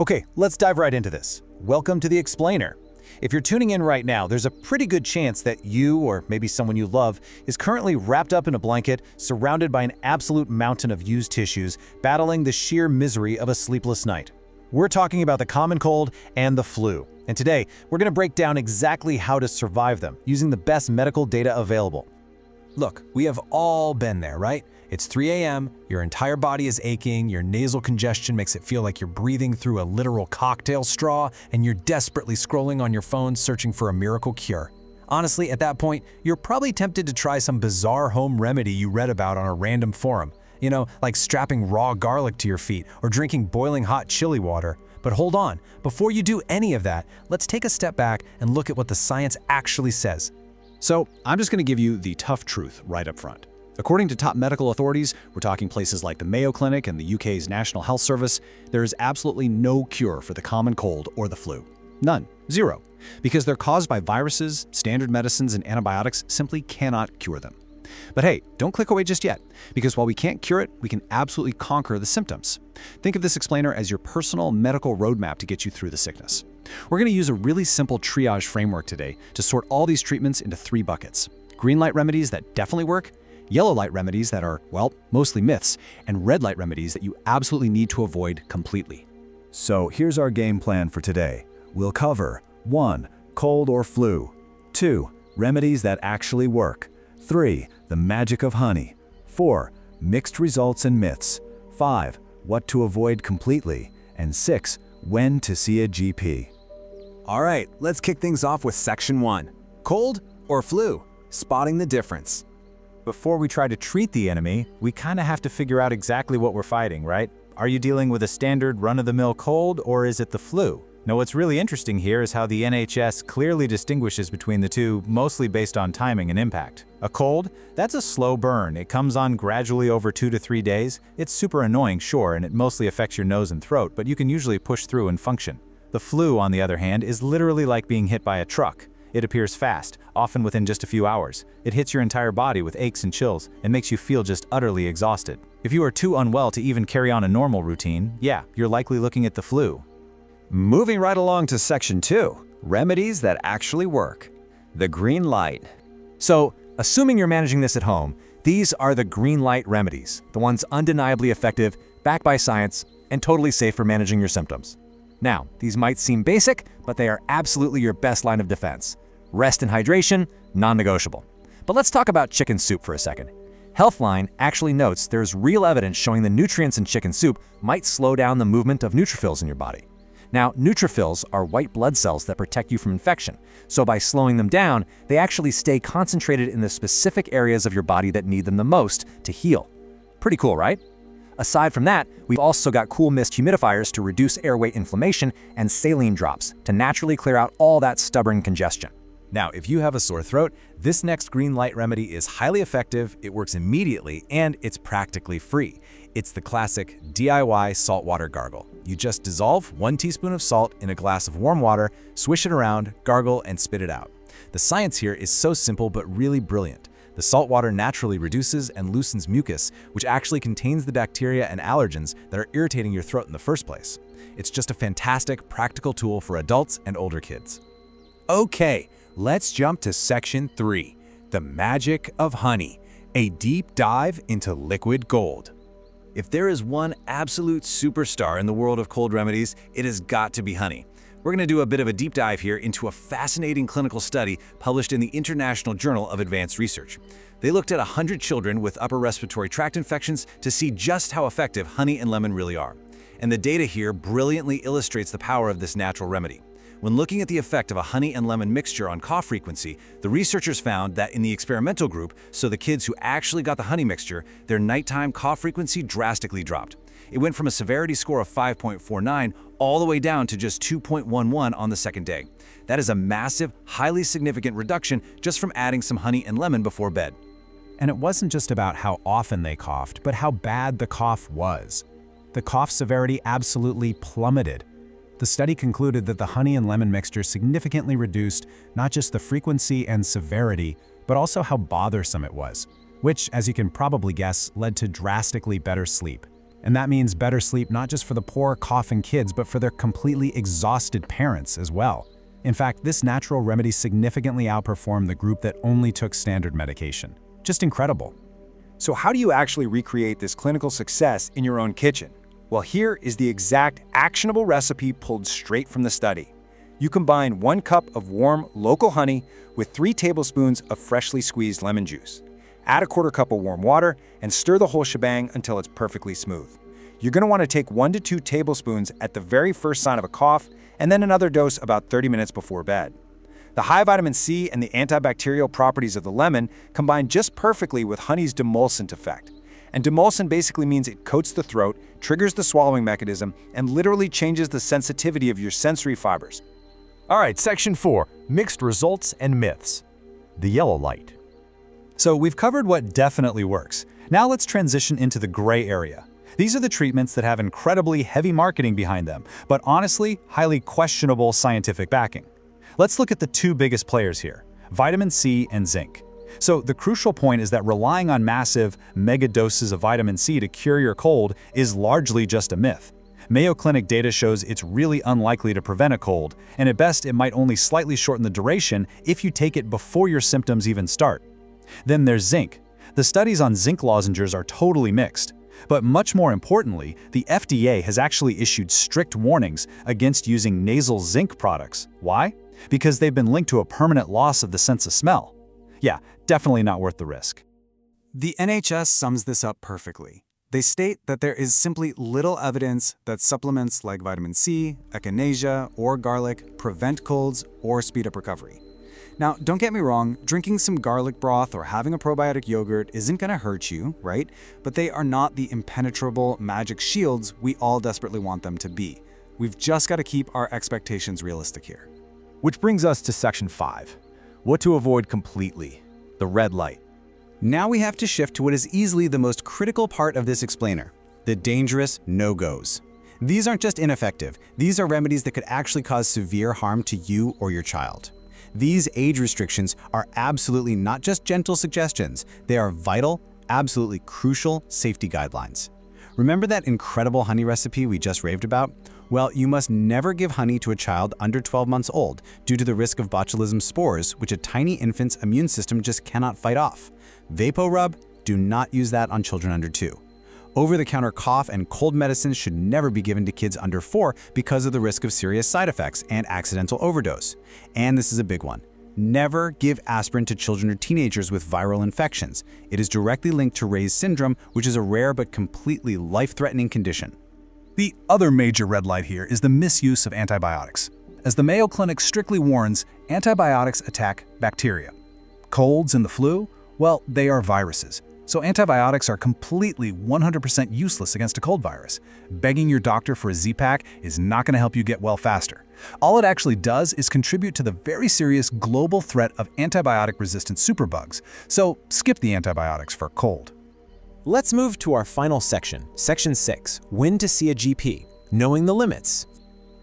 Okay, let's dive right into this. Welcome to the Explainer. If you're tuning in right now, there's a pretty good chance that you, or maybe someone you love, is currently wrapped up in a blanket, surrounded by an absolute mountain of used tissues, battling the sheer misery of a sleepless night. We're talking about the common cold and the flu. And today, we're going to break down exactly how to survive them, using the best medical data available. Look, we have all been there, right? It's 3 a.m., your entire body is aching, your nasal congestion makes it feel like you're breathing through a literal cocktail straw, and you're desperately scrolling on your phone searching for a miracle cure. Honestly, at that point, you're probably tempted to try some bizarre home remedy you read about on a random forum. You know, like strapping raw garlic to your feet or drinking boiling hot chili water. But hold on, before you do any of that, let's take a step back and look at what the science actually says. So, I'm just going to give you the tough truth right up front. According to top medical authorities, we're talking places like the Mayo Clinic and the UK's National Health Service, there is absolutely no cure for the common cold or the flu. None. Zero. Because they're caused by viruses, standard medicines and antibiotics simply cannot cure them. But hey, don't click away just yet, because while we can't cure it, we can absolutely conquer the symptoms. Think of this explainer as your personal medical roadmap to get you through the sickness. We're going to use a really simple triage framework today to sort all these treatments into 3 buckets. Green light remedies that definitely work, yellow light remedies that are, well, mostly myths, and red light remedies that you absolutely need to avoid completely. So here's our game plan for today. We'll cover 1. Cold or flu. 2. Remedies that actually work. 3. The magic of honey. 4. Mixed results and myths. 5. What to avoid completely. And 6. When to see a GP. All right, let's kick things off with section 1. Cold or flu? Spotting the difference. Before we try to treat the enemy, we kind of have to figure out exactly what we're fighting, right? Are you dealing with a standard run-of-the-mill cold, or is it the flu? Now, what's really interesting here is how the NHS clearly distinguishes between the two, mostly based on timing and impact. A cold? That's a slow burn. It comes on gradually over 2 to 3 days. It's super annoying, sure, and it mostly affects your nose and throat, but you can usually push through and function. The flu, on the other hand, is literally like being hit by a truck. It appears fast, often within just a few hours. It hits your entire body with aches and chills and makes you feel just utterly exhausted. If you are too unwell to even carry on a normal routine, yeah, you're likely looking at the flu. Moving right along to section 2, remedies that actually work. The green light. So, assuming you're managing this at home, these are the green light remedies, the ones undeniably effective, backed by science, and totally safe for managing your symptoms. Now, these might seem basic, but they are absolutely your best line of defense. Rest and hydration, non-negotiable. But let's talk about chicken soup for a second. Healthline actually notes there's real evidence showing the nutrients in chicken soup might slow down the movement of neutrophils in your body. Now, neutrophils are white blood cells that protect you from infection, so by slowing them down, they actually stay concentrated in the specific areas of your body that need them the most to heal. Pretty cool, right? Aside from that, we've also got cool mist humidifiers to reduce airway inflammation and saline drops to naturally clear out all that stubborn congestion. Now, if you have a sore throat, this next green light remedy is highly effective, it works immediately, and it's practically free. It's the classic DIY saltwater gargle. You just dissolve 1 teaspoon of salt in a glass of warm water, swish it around, gargle, and spit it out. The science here is so simple but really brilliant. The salt water naturally reduces and loosens mucus, which actually contains the bacteria and allergens that are irritating your throat in the first place. It's just a fantastic, practical tool for adults and older kids. Okay, let's jump to section 3, the magic of honey, a deep dive into liquid gold. If there is one absolute superstar in the world of cold remedies, it has got to be honey. We're going to do a bit of a deep dive here into a fascinating clinical study published in the International Journal of Advanced Research. They looked at 100 children with upper respiratory tract infections to see just how effective honey and lemon really are. And the data here brilliantly illustrates the power of this natural remedy. When looking at the effect of a honey and lemon mixture on cough frequency, the researchers found that in the experimental group, so the kids who actually got the honey mixture, their nighttime cough frequency drastically dropped. It went from a severity score of 5.49 all the way down to just 2.11 on the second day. That is a massive, highly significant reduction just from adding some honey and lemon before bed. And it wasn't just about how often they coughed, but how bad the cough was. The cough severity absolutely plummeted. The study concluded that the honey and lemon mixture significantly reduced not just the frequency and severity, but also how bothersome it was, which, as you can probably guess, led to drastically better sleep. And that means better sleep not just for the poor, coughing kids, but for their completely exhausted parents as well. In fact, this natural remedy significantly outperformed the group that only took standard medication. Just incredible. So how do you actually recreate this clinical success in your own kitchen? Well, here is the exact actionable recipe pulled straight from the study. You combine 1 cup of warm local honey with 3 tablespoons of freshly squeezed lemon juice. Add a 1/4 cup of warm water and stir the whole shebang until it's perfectly smooth. You're going to want to take 1 to 2 tablespoons at the very first sign of a cough, and then another dose about 30 minutes before bed. The high vitamin C and the antibacterial properties of the lemon combine just perfectly with honey's demulcent effect. And demulcent basically means it coats the throat, triggers the swallowing mechanism, and literally changes the sensitivity of your sensory fibers. All right, section 4, mixed results and myths. The yellow light. So we've covered what definitely works. Now let's transition into the gray area. These are the treatments that have incredibly heavy marketing behind them, but honestly, highly questionable scientific backing. Let's look at the 2 biggest players here, vitamin C and zinc. So the crucial point is that relying on massive, mega doses of vitamin C to cure your cold is largely just a myth. Mayo Clinic data shows it's really unlikely to prevent a cold, and at best it might only slightly shorten the duration if you take it before your symptoms even start. Then there's zinc. The studies on zinc lozenges are totally mixed. But much more importantly, the FDA has actually issued strict warnings against using nasal zinc products. Why? Because they've been linked to a permanent loss of the sense of smell. Yeah, definitely not worth the risk. The NHS sums this up perfectly. They state that there is simply little evidence that supplements like vitamin C, echinacea, or garlic prevent colds or speed up recovery. Now, don't get me wrong, drinking some garlic broth or having a probiotic yogurt isn't going to hurt you, right? But they are not the impenetrable magic shields we all desperately want them to be. We've just got to keep our expectations realistic here. Which brings us to section 5, what to avoid completely, the red light. Now we have to shift to what is easily the most critical part of this explainer, the dangerous no-goes. These aren't just ineffective, these are remedies that could actually cause severe harm to you or your child. These age restrictions are absolutely not just gentle suggestions, they are vital, absolutely crucial safety guidelines. Remember that incredible honey recipe we just raved about? Well, you must never give honey to a child under 12 months old due to the risk of botulism spores, which a tiny infant's immune system just cannot fight off. VapoRub, do not use that on children under 2. Over-the-counter cough and cold medicines should never be given to kids under 4 because of the risk of serious side effects and accidental overdose. And this is a big one. Never give aspirin to children or teenagers with viral infections. It is directly linked to Ray's syndrome, which is a rare but completely life-threatening condition. The other major red light here is the misuse of antibiotics. As the Mayo Clinic strictly warns, antibiotics attack bacteria. Colds and the flu? Well, they are viruses. So antibiotics are completely 100% useless against a cold virus. Begging your doctor for a Z-Pack is not going to help you get well faster. All it actually does is contribute to the very serious global threat of antibiotic-resistant superbugs. So skip the antibiotics for a cold. Let's move to our final section, section 6, when to see a GP, knowing the limits.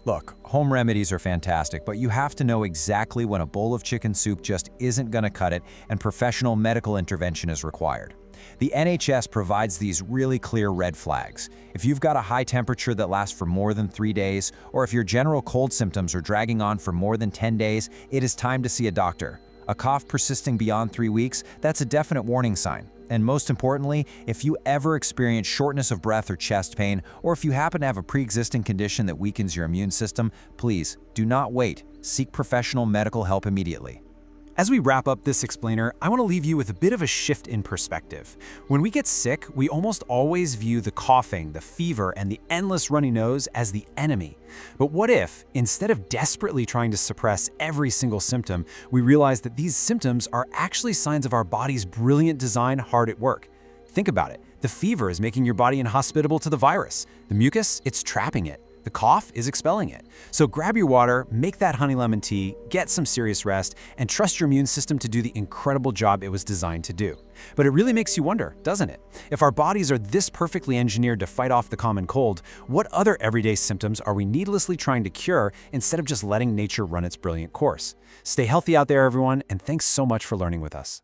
Look, home remedies are fantastic, but you have to know exactly when a bowl of chicken soup just isn't going to cut it and professional medical intervention is required. The NHS provides these really clear red flags. If you've got a high temperature that lasts for more than 3 days, or if your general cold symptoms are dragging on for more than 10 days, it is time to see a doctor. A cough persisting beyond 3 weeks, that's a definite warning sign. And most importantly, if you ever experience shortness of breath or chest pain, or if you happen to have a pre-existing condition that weakens your immune system, please do not wait. Seek professional medical help immediately. As we wrap up this explainer, I want to leave you with a bit of a shift in perspective. When we get sick, we almost always view the coughing, the fever, and the endless runny nose as the enemy. But what if, instead of desperately trying to suppress every single symptom, we realize that these symptoms are actually signs of our body's brilliant design hard at work? Think about it. The fever is making your body inhospitable to the virus. The mucus, it's trapping it. The cough is expelling it. So grab your water, make that honey lemon tea, get some serious rest, and trust your immune system to do the incredible job it was designed to do. But it really makes you wonder, doesn't it? If our bodies are this perfectly engineered to fight off the common cold, what other everyday symptoms are we needlessly trying to cure instead of just letting nature run its brilliant course? Stay healthy out there, everyone, and thanks so much for learning with us.